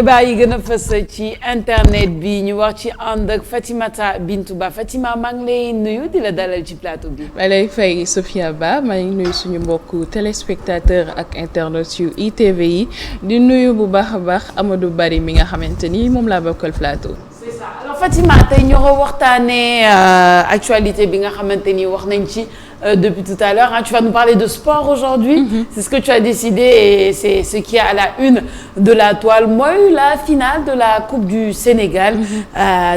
xibaar yi gën a fës ci internet bi ñu wax ci ànd ak Fatimata Bintou Ba Fatima maa ngi lay nuyu di la dalal ci plateau bi. maa lay fay Sophia Ba maa ngi nuyu suñu mbokku téléspectateur ak internautes yu ITV yi di nuyu bu baax a baax Amadou Bari mi nga xamante ni moom laa bokkal plateau. c'est ça alors Fatima tey ñoo waxtaanee actualité bi nga xamante ni wax nañ ci. Depuis tout à l'heure, hein, tu vas nous parler de sport aujourd'hui. C'est ce que tu as décidé et c'est ce qui est à la une de la toile. Moi, la finale de la Coupe du Sénégal,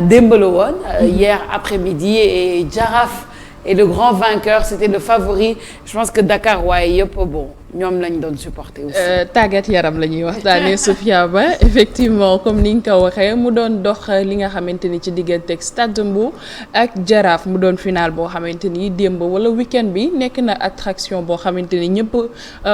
démb la woon hier après-midi et Jaraaf est le grand vainqueur, c'était le favori. Je pense que Dakar waaye yëpp bon ñoom lañ doon supporter aussi. Tàggat yaram la ñuy waxtaanee Sophia Ba effectivement comme ni nga ko waxee mu doon dox li nga xamante ni ci diggante ak Stade de Mbour ak Jaraaf mu doon final boo xamante ni démb wala week-end bi nekk na attraction boo xamante ni ñëpp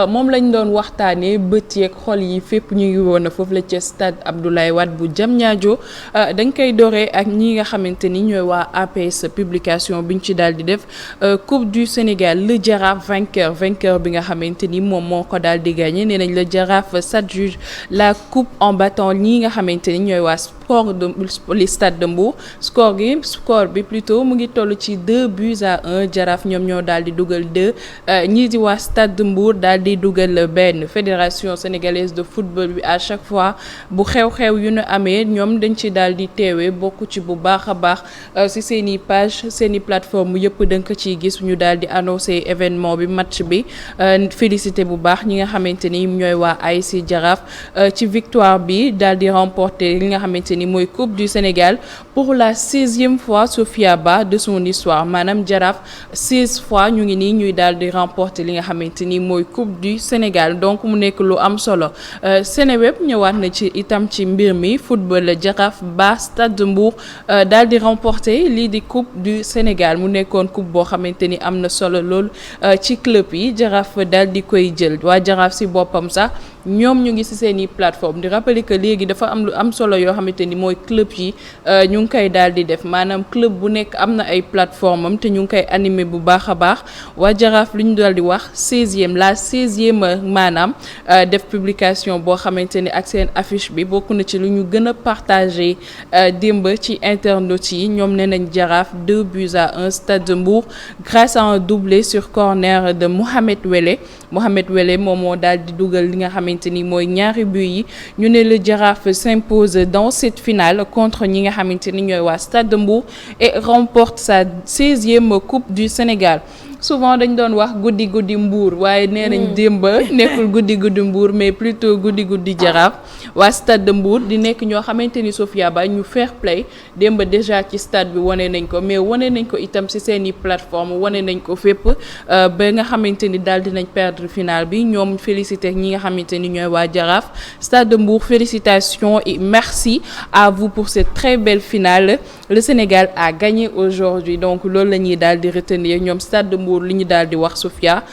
moom lañ doon waxtaanee bët yeeg xol yi fépp ñu ngi woon foofu la ca Stade Abdoulaye Wade bu Diamniadio dañ koy doree ak ñi nga xamante ni ñooy waa APS publication biñ ci daal di def Coupe du Sénégal le Jaraaf vainqueur bi nga xamante ni moom moo ko daal di gagné nee nañ la Jaraaf s'adjuge la coupe en battant ñi nga xamante ni ñooy waa le Stade de Mbour score bi plutôt mu ngi toll ci 2-1 Jaraaf ñoom ñoo daal di dugal 2 ñii di waa Stade de Mbour daal di dugal benn fédération sénégalaise de football bi à chaque fois bu xew-xew yu nu amee ñoom dañ ci daal di teewee bokk ci bu baax a baax ci seen i page seen i plateforme yëpp da nga ko ciy gis ñu daal di annoncé événement bi match bi félicité bu baax ñi nga xamante ni ñooy waa ASC Jaraaf ci victoire bi daal di remporter li nga xamante ni mooy Coupe du Sénégal pour la 16e fois Sophia Ba de son histoire maanaam Jaraaf 16 fois ñu ngi nii ñuy daal di remporter li nga xamante ni mooy Coupe du Sénégal donc mu nekk lu am solo Seneweb ñëwaat na ci itam ci mbir mi football Jaraaf ba Stade de Mbour daal di remporter lii di Coupe du Sénégal mu nekkoon coupe boo xamante ni am na solo lool ci club yi Jaraaf daal di koy jël waa Jaraaf si boppam sax ñoom ñu ngi ci seen i plateforme di rappeler que léegi dafa am lu am solo yoo xamante ni mooy club yi ñu ngi koy daal di def maanaam club bu nekk am na ay plateforme am te ñu ngi koy animer bu baax a baax waa Jaraaf lu ñu daal di wax 16e maanaam def publication boo xamante ni ak seen affiche bi bokk na ci lu ñu gën a partagé démb ci internautes yi ñoom nee nañ Jaraaf 2-1 Stade de Mbour grâce à un doublé sur corner de Mohamed Wele moom moo daal di dugal li nga xamante ni mooy ñaari but yi ñu ne le Jaraaf s'impose dans cette finale contre ñi nga xamante ni ñooy waa Stade de Mbour et remporte sa 16e Coupe du Sénégal. Souvent dañ doon wax guddi Mbour waaye nee nañ démb nekkul guddi Mbour mais plutôt guddi Jaraaf waa Stade de Mbour di nekk ñoo xamante ni Sophia Ba ñu fair play démb déjà ci stade bi wane nañ ko mais wane nañ ko itam ci seeni plateforme wane nañ ko fépp ba nga xamante ni daal dinañ perdre finale bi ñoom félicité ñi nga xamante ni ñooy waa Jaraaf Stade de Mbour félicitations et merci à vous pour cette très belle finale le Sénégal a gagné aujourd'hui donc loolu la ñuy daal di retenir ñoom Stade de Mbour li ñu daal di wax Sophia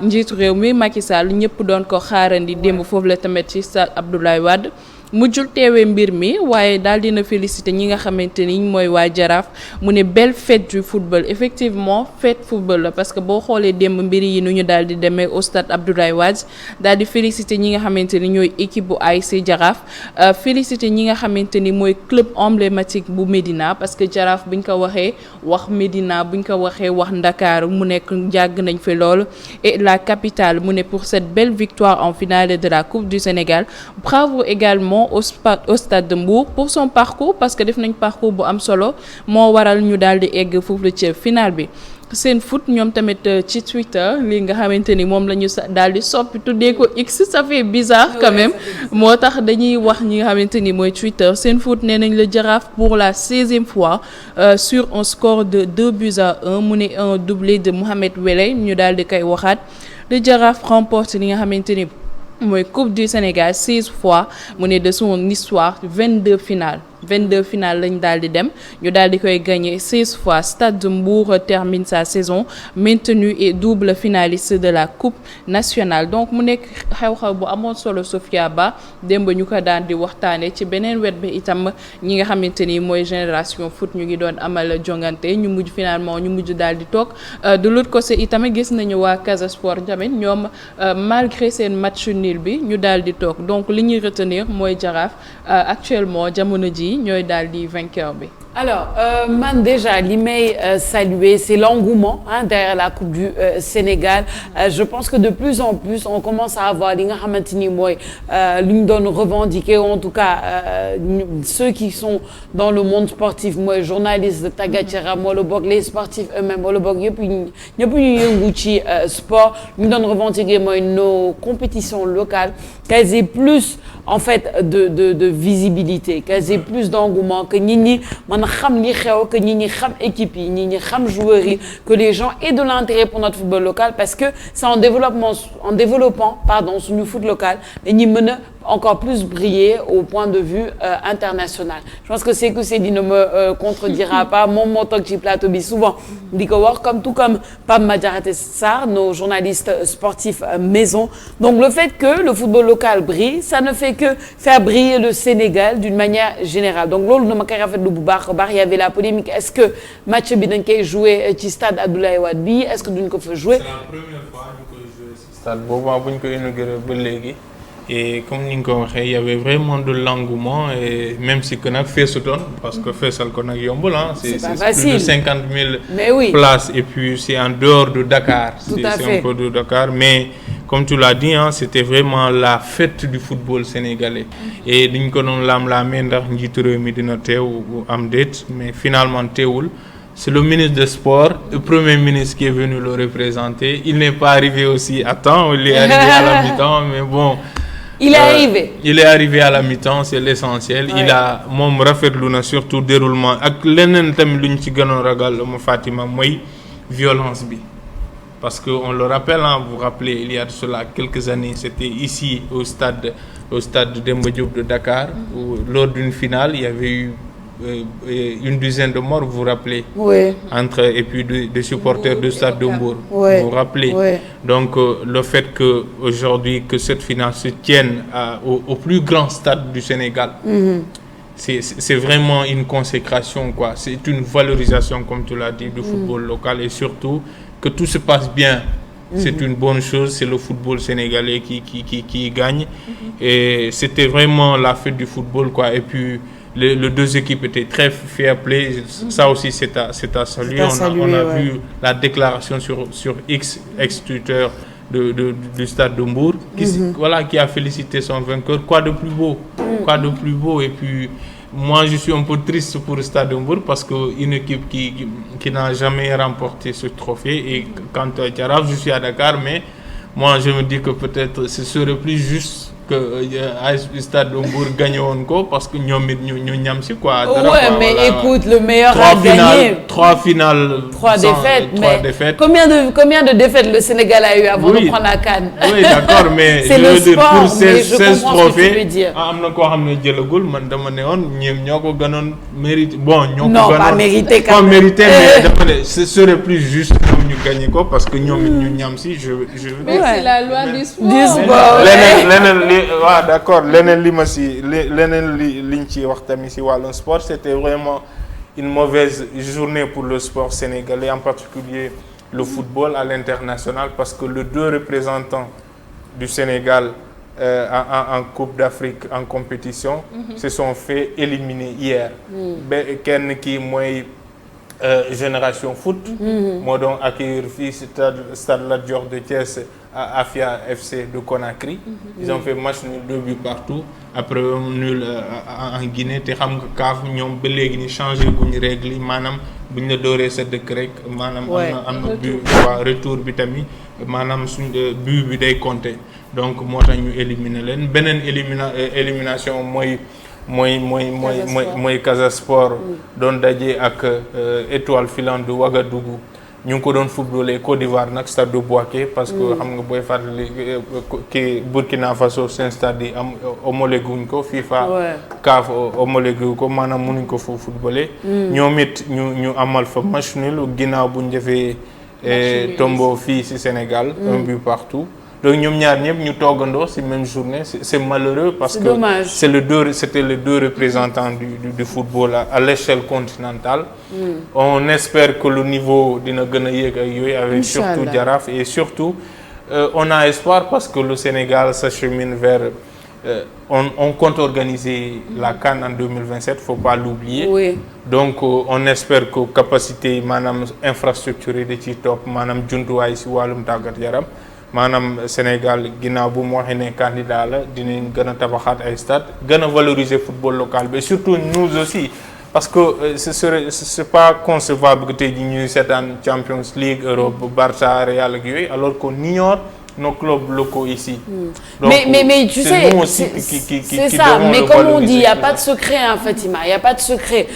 njiitu réew mi Macky Sall ñëpp doon ko xaarandi démb foofu la tamit ci Stade Abdoulaye Wade mujjul teewee mbir mi waaye daal dina féliciter ñi nga xamante ni mooy waa Jaraaf mu ne belle fête du football effectivement fête football la parce que boo xoolee démb mbir yi nu ñu daal di demee au Stade Abdoulaye Wade daal di féliciter ñi nga xamante ni ñooy équipe bu ASC Jaraaf féliciter ñi nga xamante ni mooy club emblématique bu Médina parce que Jaraaf buñ ko waxee wax Médina buñ ko waxee wax Ndakaaru mu nekk jàgg nañ fi lool et la capitale mu ne pour cette belle victoire en finale de la Coupe du Sénégal bravo également au Stade de Mbour pour son parcours parce que def nañ parcours bu am solo moo waral ñu daal di egg foofu la ci final bi seen foot ñoom tamit ci Twitter li nga xamante ni moom la ñu daal di soppi tuddee ko X ça fait bizarre quand même moo tax dañuy wax ñi nga xamante ni mooy Twitter seen foot nee nañ le Jaraaf pour la 16e fois sur un score de 2-1 mu ne un doublé de Mohamed Wele ñu daal di koy waxaat le Jaraaf remporte li nga xamante ni mooy Coupe du Sénégal 16 fois mu ne de son histoire 22 finales 22 finales lañ daal di dem ñu daal di koy gagné 16 fois. Stade de Mbour termine sa saison maintenu et double finaliste de la coupe nationale donc mu nekk xew-xew bu amoon solo Sophia Ba démb ñu ko daan di waxtaane ci beneen wet bi itam ñi nga xamante ni mooy génération foot ñu ngi doon amal jongante ñu mujj finalement ñu mujj daal di toog de l'autre côté itam gis nañu waa Casa Sport tamit ñoom malgré seen match nul bi ñu daal di toog donc li ñuy retenir mooy Jaraaf actuellement jamono ji ñooy daal di vainqueur bi. Alors man déjà li may saluer c'est l'engouement derrière la Coupe du Sénégal je pense que de plus en plus on commence à avoir li nga xamante ni mooy lu ñu doon revendiquer en tout cas ceux qui sont dans le monde sportif mooy journalistes de tàggat yaram wala boog les sportifs eux-mêmes wala boog ñëpp ñu yëngu ci sport ñu doon revendiquer mooy nos compétitions locales qu'elles aient plus en fait de visibilité qu'elles aient plus d'engouement que nit ñi mën a xam li xew que nit ñi xam équipe yi nit ñi xam joueurs yi que les gens aient de l'intérêt pour notre football local parce que c'est en développant suñu foot local dañuy mën a encore plus briller au point de vue international je pense que Sékou Seydi ne me contredira pas moom moo toog ci plateau bi souvent di ko wax tout comme Pape Madiaraté Sarr nos journalistes sportifs maison donc le fait que le football local brille ça ne fait que faire briller le Sénégal d'une manière générale donc loolu dama koy rafetlu bu baax a baax il y avait la polémique est-ce que match bi dañ koy jouer ci stade Abdoulaye Wade bi est-ce que duñ ko fa jouer. C'est la première fois ñu koy jouer ci stade boobu bu ñu ko inauguré ba léegi. Et comme ni nga ko waxee il y avait vraiment de l'engouement et même si que nag feesutoon parce que feesal ko nag yombul c'est plus de 50 000 places et puis c'est en dehors de Dakar c'est un peu de Dakar mais comme tu l'as dit c'était vraiment la fête du football sénégalais et diñ ko doon laam-laamee ndax njiitu réew mi dina teew am déet mais finalement teewul c'est le ministre des Sports, le Premier ministre qui est venu le représenter. Il n'est pas arrivé aussi à temps, il est arrivé à la mi-temps, mais bon. Il est arrivé. Il est arrivé à la mi-temps, c'est l'essentiel. Ouais. Il a moom rafetlu na surtout déroulement ak leneen tamit lu ñu ci gënoon ragal ma Fatima mooy violence bi. Parce que on le rappelle vous vous rappelez il y a de cela quelques années c'était ici au stade Demba Diop de Dakar où lors d'une finale il y avait eu une dizaine de morts, vous vous rappelez? Oui. Et puis des supporters du stade de Mbour. Oui. Vous vous rappelez? Oui. Donc le fait que aujourd'hui que cette finale se tienne au plus grand stade du Sénégal, c'est vraiment une consécration quoi. C'est une valorisation comme tu l'as dit du football local et surtout que tout se passe bien. C'est une bonne chose, c'est le football sénégalais qui gagne et c'était vraiment la fête du football quoi. Et puis les deux équipes étaient très fair play. Ça aussi c'est à saluer. On a vu la déclaration sur ex-Twitter du stade de Mbour qui a félicité son vainqueur. Quoi de plus beau et puis moi je suis un peu triste pour le stade de Mbour parce que une équipe qui n'a jamais remporté ce trophée et quant à Jaraaf je suis à Dakar mais moi je me dis que peut-être ce serait plus juste que stade de Mbour gagné woon ko parce que ñoom it ñu ñam si quoi. Ouais mais voilà. Écoute le meilleur a gagné. Trois défaites. Combien de défaites le Sénégal a eu avant de prendre la CAN? Oui d'accord mais c'est le sport pour 16 trophées am na koo xam ne jëlagul man dama ne woon ñoom ñoo ko gënoon mérité bon. ñoo ko non pas mérité quand même. pas mérité mais dama ne ce serait plus juste ñoom ñu gagné ko parce que ñoom it ñu ñam si je. mais c'est la loi du sport. leneen waaw d'accord leneen liñ ci wax tamit ci wàllum sport c'était vraiment une mauvaise journée pour le sport sénégalais en particulier le football à l'international parce que les deux représentants du Sénégal en Coupe d'Afrique en compétition se sont fait éliminer hier kenn ki mooy Génération Foot moo doon accueillir fii stade Lat Dior de Thiès Afia FC de Conakry ils ont fait match nul 2 buts partout après nul en Guinée te xam nga CAF ñoom ba léegi ni changé guñu règle yi maanaam buñ la dooree sa dëkk rek maanaam am na but waa retour bi tamit maanaam suñ but bi day compter donc moo tax ñu éliminer leen beneen élimination mooy Casa Sport doon daje ak Étoile filante de Ouagadougou ñu ngi ko doon footballé Côte d'Ivoire nag stade de Bouaké parce que xam nga booy fàttali kii Burkina Faso seen stade yi am homologué wuñ ko FIFA CAF homologué wu ko maanaam mënuñ ko foofu footballé ñoom it ñu amal fa match nul ginnaaw bu ñu defee tombo fii ci Sénégal un but partout donc ñoom ñaar ñëpp ñu toogandoo ci même journée c'est malheureux parce que c'était les deux représentants du football à l'échelle continentale on espère que le niveau dina gën a yéeg ak yooyu avec surtout Jaraaf et surtout on a espoir parce que le Sénégal s'achemine vers on compte organiser la CAN en 2027 faut pas l'oublier donc on espère que capacité maanaam infrastructure yi da ciy topp maanaam jumtuwaay ci wàllum tàggat yaram maanaam Sénégal ginnaaw bu mu waxee ne candidat la dinañ gën a tabaxaat ay stade gën a valoriser football local mais surtout nous aussi parce que c'est pas concevable que tey jii ñuy seetaan Champions League Europe Barça Real ak yooyu alors qu'on ignore nos clubs locaux ici. Donc, mais tu sais, c'est ça. Mais comme on dit, il n'y a pas de secret, hein, Fatima. Il n'y a pas de secret.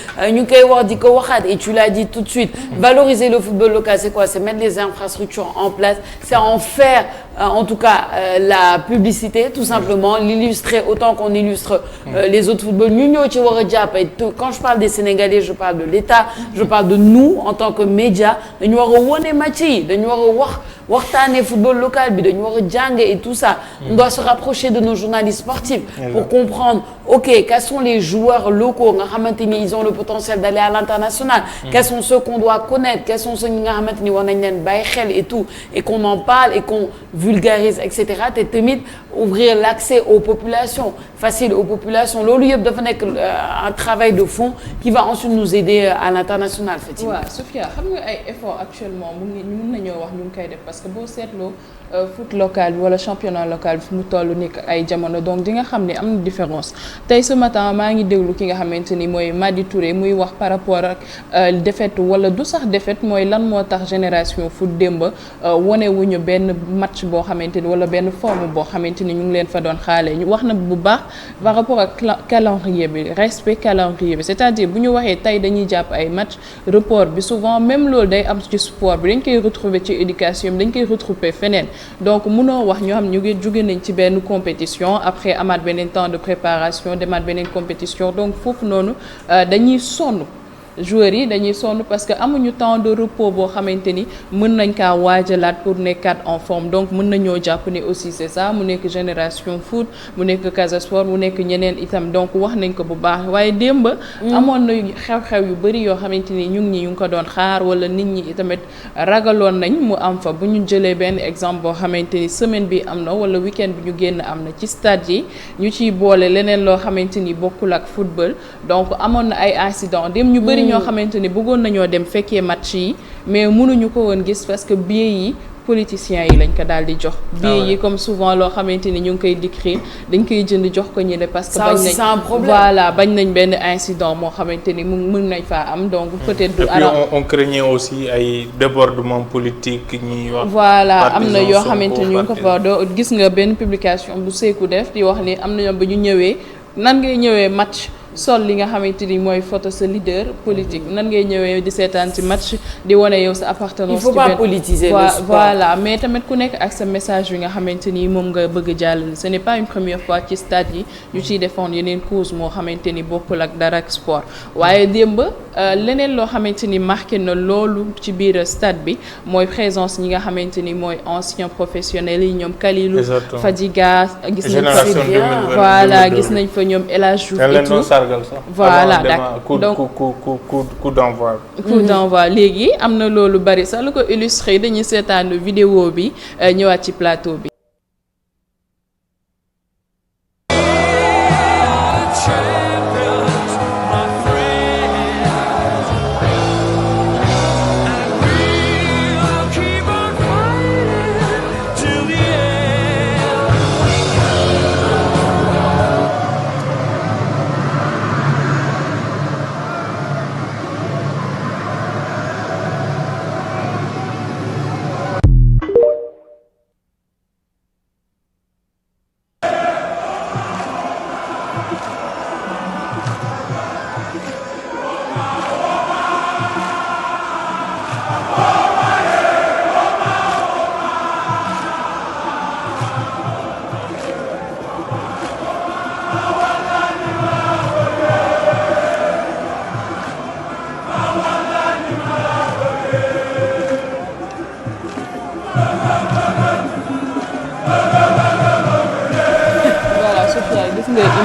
Et tu l'as dit tout de suite. Valoriser le football local, c'est quoi? C'est mettre les infrastructures en place. C'est en faire, en tout cas, la publicité, tout simplement. L'illustrer autant qu'on illustre les autres footballs. Quand je parle des Sénégalais, je parle de l'État. Je parle de nous, en tant que médias. Nous waxtaanee football local bi dañu war a jàng et tout ça on doit se rapprocher de nos journalistes sportifs pour comprendre ok quels sont les joueurs locaux nga xamante ni ils ont le potentiel d'aller à l'international quels sont ceux qu'on doit connaître quels sont ceux ñi nga xamante ni war nañ leen bàyyi xel et tout et qu'on en parle et qu'on vulgarise et cetera te tamit ouvrir l'accès aux populations facile aux populations loolu yëpp dafa nekk un travail de fond qui va ensuite nous aider à l'international Fatima. waaw Sophia xam nga ay efforts actuellement mun nañoo wax ñu ngi koy def parce que boo seetloo foot local bi wala championnat local bi fi mu toll nekk ay jamono donc di nga xam ne am na différence tey ce matin maa ngi déglu ki nga xamante ni mooy Madi Touré muy wax par rapport ak défaite wala du sax défaite mooy lan moo tax génération foot démb wane wuñu benn match boo xamante ni wala benn forme boo xamante ni ñu ngi leen fa doon xaale ñu wax na bu baax par rapport ak calendrier bi respect calendrier bi c'est-à-dire bu ñu waxee tey dañuy jàpp ay match report bi souvent même loolu day am ci sport bi dañ koy retrouver ci éducation bi dañ koy retrouver feneen donc mënoo wax ñoo xam ñu ngi jóge nañ ci benn compétition après amaat beneen temps de préparation demaat beneen compétition donc foofu noonu dañuy sonn joueurs yi dañuy sonn parce que amuñu temps de repos boo xamante ni mën nañ kaa waajalaat pour nekkaat en forme donc mën nañoo jàpp ne aussi c'est ça mu nekk génération foot mu nekk Casa Sport mu nekk ñeneen itam donc wax nañ ko bu baax waaye démb amoon na xew-xew yu bëri yoo xamante ni ñu ngi ko doon xaar wala nit ñi itamit ragaloon nañ mu am fa bu ñu jëlee benn exemple boo xamante ni semaine bi am na wala week-end bi ñu génn am na ci stade yi ñu ciy boole leneen loo xamante ni bokkul ak football donc amoon na ay incidents dem ñu bëri ñoo xamante ni bëggoon nañoo dem fekkee match yi mais mënuñu ko woon gis parce que billets yi politiciens yi lañ ko daal di jox billets yi comme souvent loo xamante ni ñu ngi koy décrire dañ koy jënd jox ko ñële parce que bañ nañ voilà bañ nañ benn incident moo xamante ni mën nañ faa am donc peut-être du on craignait aussi ay débordement politique ñi wax voilà am na yoo xamante ni ñu ngi ko fa doo gis nga benn publication bu Sékou def di wax ni am na ñoom ba ñu ñëwee nan ngay ñëwee match sol li nga xamante ni mooy photo sa leader politique nan ngay ñëwee di seetaan ci match di wane yow sa appartenance. Il faut pas politiser le sport. Voilà mais tamit ku nekk ak sa message yi nga xamante ni moom nga bëgg jàllale ce n'est pas une première fois ci stade yi ñu ciy défendre yeneen cause moo xamante ni bokkul ak dara ak sport waaye démb leneen loo xamante ni marqué na loolu ci biir stade bi mooy présence ñi nga xamante ni mooy anciens professionnels yi ñoom Kalilou Fadiga gis nañ fa voilà gis nañ fa ñoom El Hadj Diouf voilà d'accord donc coup d'envoi léegi am na loolu bari sax lu ko illustré dañuy seetaan vidéo bi ñëwaat ci plateau bi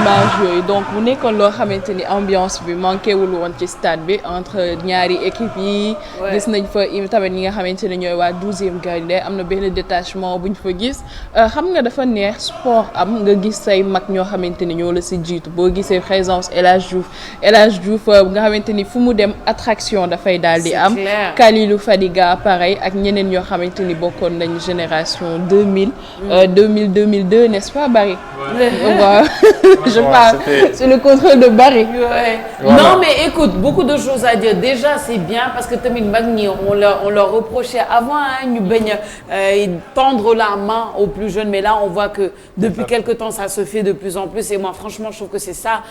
image yooyu donc mu nekkoon loo xamante ni ambiance bi manqué wul woon ci stade bi entre ñaari équipe yi. gis nañ fa tamit ñi nga xamante ne ñooy waa 12e Gaïndé am na benn détachement bu ñu fa gis xam nga dafa neex sport am nga gis say mag ñoo xamante ni ñoo la si jiitu boo gisee présence El Hadj Diouf nga xamante ni fu mu dem attraction dafay daal di am. Kalilou Fadiga pareil ak ñeneen ñoo xamante ni bokkoon nañ génération 2002 n'est-ce pas Barry? Waaw je parle c'est le contrôle de Barry. Ouais. Voilà. Non mais écoute, beaucoup de choses à dire. Déjà c'est bien parce que tamit mag ñi on leur reprochait avant ñu bañ a tendre la main aux plus jeunes, mais là on voit que depuis quelque temps ça se fait de plus en plus et moi franchement je trouve que c'est ça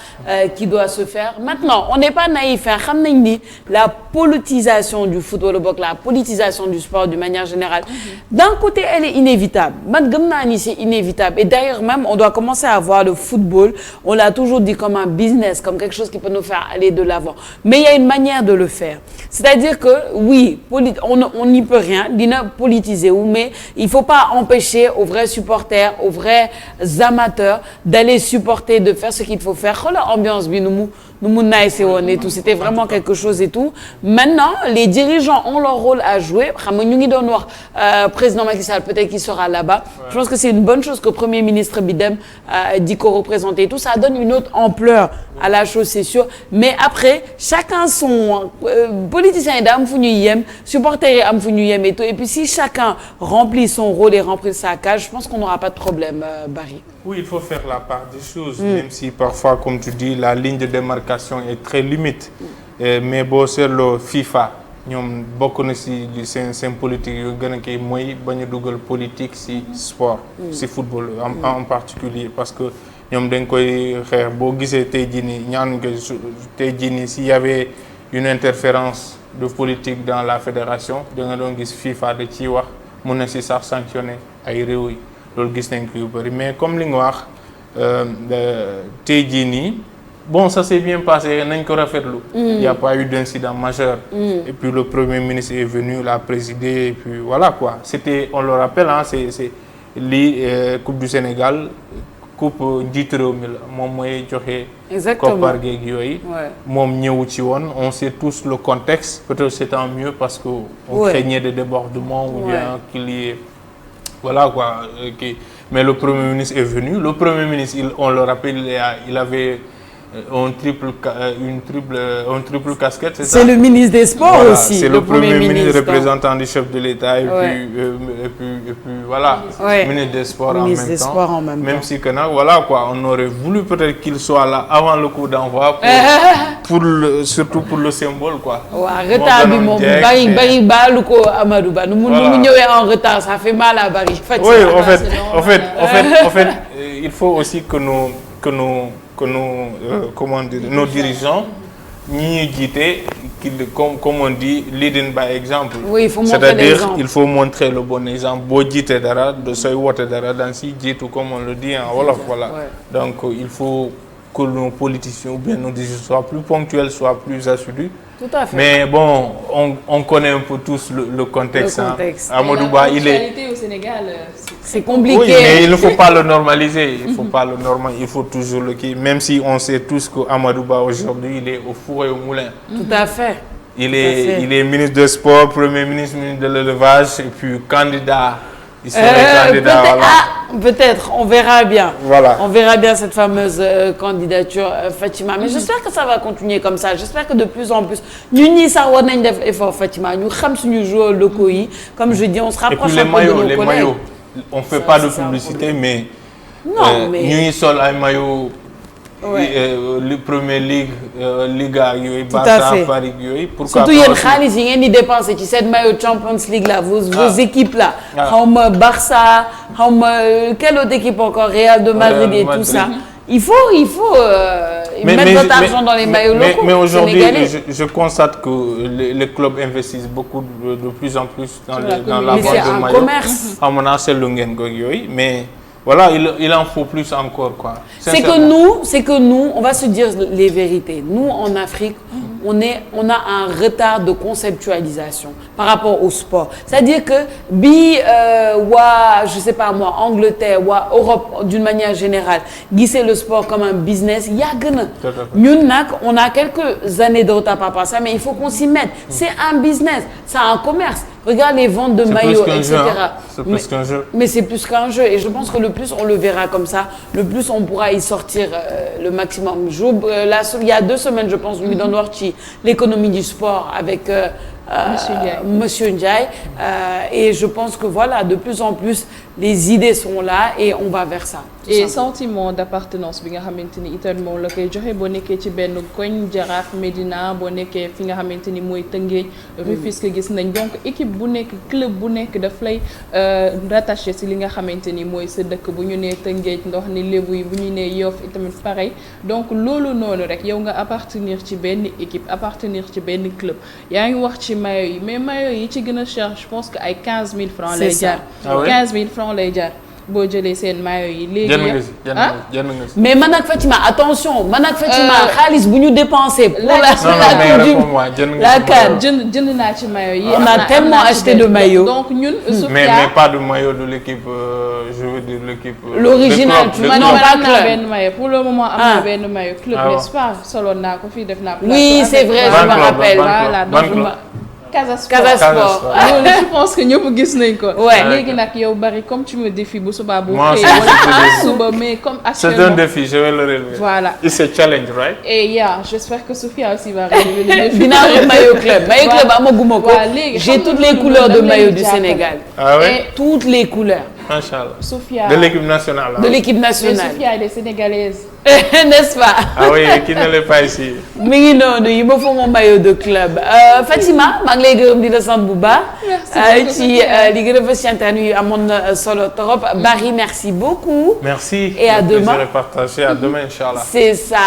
qui doit se faire. Maintenant on n'est pas naïf xam nañ ni la politisation du football la politisation du sport d'une manière générale d'un côté elle est inévitable man gëm naa ni c'est inévitable et d'ailleurs même on doit commencer à voir le football on l'a toujours dit comme un business comme quelque chose qui peut nous faire aller de l'avant mais il y a une manière de le faire c'est-à-dire que oui on n'y peut rien dina politiser wu mais il faut pas empêcher aux vrais supporters aux vrais amateurs d'aller supporter de faire ce qu'il faut faire xoolal ambiance bi nu mu nice woon et tout c'était vraiment quelque chose et tout maintenant les dirigeants ont leur rôle à jouer xam nga ñu ngi doon wax président Macky Sall peut-être qu'il sera là-bas je pense que c'est une bonne chose que premier ministre bi dem di ko représenter et tout ça donne une autre ampleur à la chose c'est sûr mais après chacun son politicien yi da am fu ñuy yem supporters yi am fu ñuy yem et tout et puis si chacun remplit son rôle et remplit sa case je pense qu'on n'aura pas de problème Barry. Oui, il faut faire la part des choses même si parfois comme tu dis la ligne de démarcation est très limite mais boo seetloo FIFA ñoom bokk na ci seen politique yu gën a kii mooy bañ a dugal politique ci sport ci football en particulier parce que ñoom dañ koy xeex boo gisee tey jii nii ñaanuñ ko tey jii nii s'il y avait une interférence de politique dans la fédération da nga doon gis FIFA da ciy wax mun na ci sax sanctionner ay réew yi loolu gis nañ ko yu bëri mais comme li nga wax tey jii nii bon ça s'est bien passé nañ ko rafetlu. Il y a pas eu d'incident majeur. Et puis le premier ministre est venu l'a présider et puis voilà quoi c'était on le rappelle c'est lii Coupe du Sénégal coupe njiitu réew mi la moom mooy joxe. exactement koppar geeg yooyu. moom ñëwu ci woon on sait tous le contexte peut-être c'est tant mieux parce que on craignait des débordements ou bien qu'il y ait voilà quoi mais le premier ministre est venu le premier ministre on le rappelle il avait un triple casquette c'est le ministre des Sports voilà, aussi c'est le premier ministre représentant du chef de l'État et puis voilà ministre des Sports en même temps même si que nag voilà quoi on aurait voulu peut-être qu'il soit là avant le coup d'envoi surtout pour le symbole quoi retard bi moom bari baalu ko Amadou Ba nu mu ñëwee en retard ça fait mal à Barry oui en fait il faut aussi que nous comment dire nos dirigeants ñi ñuy jiite comme on dit leading by exemple. Oui, il faut montrer c'est-à-dire l'exemple. Il faut montrer le bon exemple boo jiite dara de sooy woote dara dans si jiitu comme on le dit en wolof voilà. Donc il faut que nos politiciens ou bien nos dirigeants soient plus ponctuels soient plus assidus. Tout à fait. Mais bon, on connaît un peu tous le contexte. Amadou Ba, il est. Au Sénégal, c'est compliqué. Oui, mais il ne faut pas le normaliser. Il faut pas le normaliser. Il faut toujours le qui. Même si on sait tous que Amadou Ba aujourd'hui, il est au four et au moulin. Tout à fait. Il est ministre des Sports, premier ministre de l'élevage et puis candidat. Il serait candidat. Peut-être, on verra bien. Voilà. On verra bien cette fameuse candidature, Fatima. Mais j'espère que ça va continuer comme ça. J'espère que de plus en plus, nous n'y savons pas d'effort, Fatima. Nous savons nos joueurs locaux. Comme je dis, on se rapproche un peu de nos collègues. Les maillots, on ne fait pas de publicité, mais nous y sommes un maillot. Le Premier Ligue, Liga yooyu. Barça Paris yooyu. Pourquoi surtout yéen xaalis yi ngeen di dépenser ci cette maillot Champions League là vos équipes là. xawma Barça xawma quelle autre équipe encore Real de Madrid et tout ça. Il faut mettre votre argent dans les maillots locaux. Mais aujourd'hui je constate que les clubs investissent beaucoup de plus en plus dans la vente de maillots. Mais c'est un commerce. Xaw ma naa seetlu ngeen ko yooyu mais. Voilà, il en faut plus encore quoi. C'est que nous, on va se dire les vérités. Nous en Afrique, on a un retard de conceptualisation par rapport au sport. C'est-à-dire que je sais pas moi, Angleterre, Europe d'une manière générale, gisser le sport comme un business, yàgg na. Ñun nag, on a quelques années de retard par rapport à ça, mais il faut qu'on s'y mette. C'est un business, c'est un commerce. Regarde les ventes de maillots, etc. C'est plus qu'un jeu. Mais c'est plus qu'un jeu. Et je pense que le plus on le verra comme ça, le plus on pourra y sortir le maximum. Il y a 2 semaines, je pense, ñu doon wax ci l'économie du sport avec Monsieur Ndiaye. Et je pense que voilà, de plus en plus, les idées sont là et on va vers ça. Et sentiment d'appartenance bi nga xamante ni itam moom la koy joxe boo nekkee ci benn koñ Jaraaf Médina boo nekkee fi nga xamante ni mooy Tëngéej Rufisque gis nañ donc équipe bu nekk club bu nekk daf lay rattaché si li nga xamante ni mooy sa dëkk bu ñu nee Tëngéej ndox ni Lébu yi bu ñu nee Yoff itamit pareil donc loolu noonu rek yow nga appartenir ci benn équipe appartenir ci benn club yaa ngi wax ci maillot yi mais maillot yi ci gën a cher je pense que ay 15 000 francs lay jar 15 000 francs lay jar boo jëlee seen maillot yi léegi mais man ak Fatima attention man ak Fatima xaalis bu ñu dépensé pour la CAN jënd naa ci maillot yi on a tellement acheté de maillots donc ñun mais pas de maillot de l'équipe je veux dire l'équipe l'original tu m'as non pas club benn maillot pour le moment am na benn maillot club l'espoir soloon naa ko fii def naa oui c'est vrai je me rappelle voilà donc Casa Sport loolu je pense que ñëpp gis nañ ko. léegi nag yow Barry comme tu me défies bu subaa bu xëy wala suba mais comme actuellement c'est un défi je vais le relever. Voilà it's a challenge right. et j'espère que Sophia aussi va relever le défi. dinaa am maillot club amaguma ko. j'ai toutes les couleurs de maillot du Sénégal. ah oui toutes les couleurs. Machallah. Sophia de l'équipe nationale. de l'équipe nationale. Sophia elle est sénégalaise. N'est-ce pas. ah oui qui ne l'est pas ici. mi ngi noonu il me faut mon maillot de club Fatima maa ngi lay gërëm di la sant bu baax. merci ci li gën a fës ci antenne yi amoon na solo trop Barry merci beaucoup. merci et à demain. plaisir est partagé à demain inchallah. c'est ça.